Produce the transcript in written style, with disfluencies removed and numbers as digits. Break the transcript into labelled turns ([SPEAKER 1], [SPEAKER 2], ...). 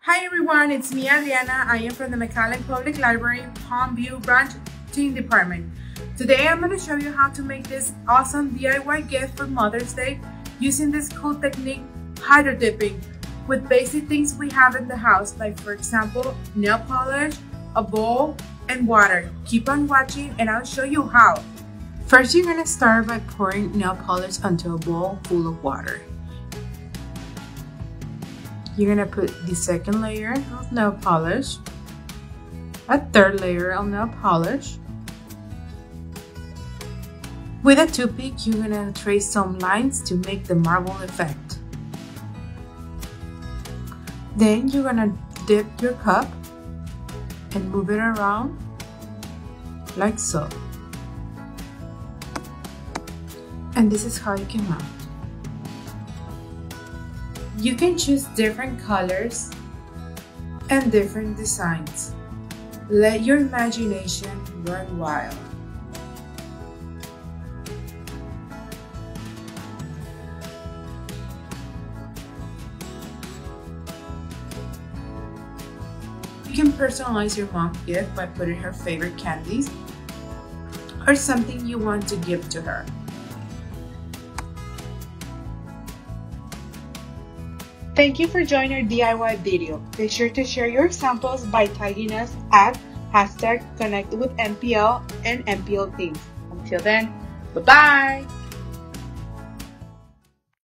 [SPEAKER 1] Hi everyone, it's me Adriana. I am from the McAllen Public Library, Palm View Branch Teen Department. Today I'm going to show you how to make this awesome DIY gift for Mother's Day using this cool technique, hydrodipping, with basic things we have in the house, like for example, nail polish, a bowl, and water. Keep on watching and I'll show you how. First, you're going to start by pouring nail polish onto a bowl full of water. You're going to put the second layer of nail polish, a third layer of nail polish. With a toothpick, you're going to trace some lines to make the marble effect. Then you're going to dip your cup and move it around like so. And this is how it came out. You can choose different colors and different designs. Let your imagination run wild. You can personalize your mom's gift by putting her favorite candies or something you want to give to her. Thank you for joining our DIY video. Be sure to share your samples by tagging us at #ConnectedWithMPL and MPL Teams. Until then, bye-bye!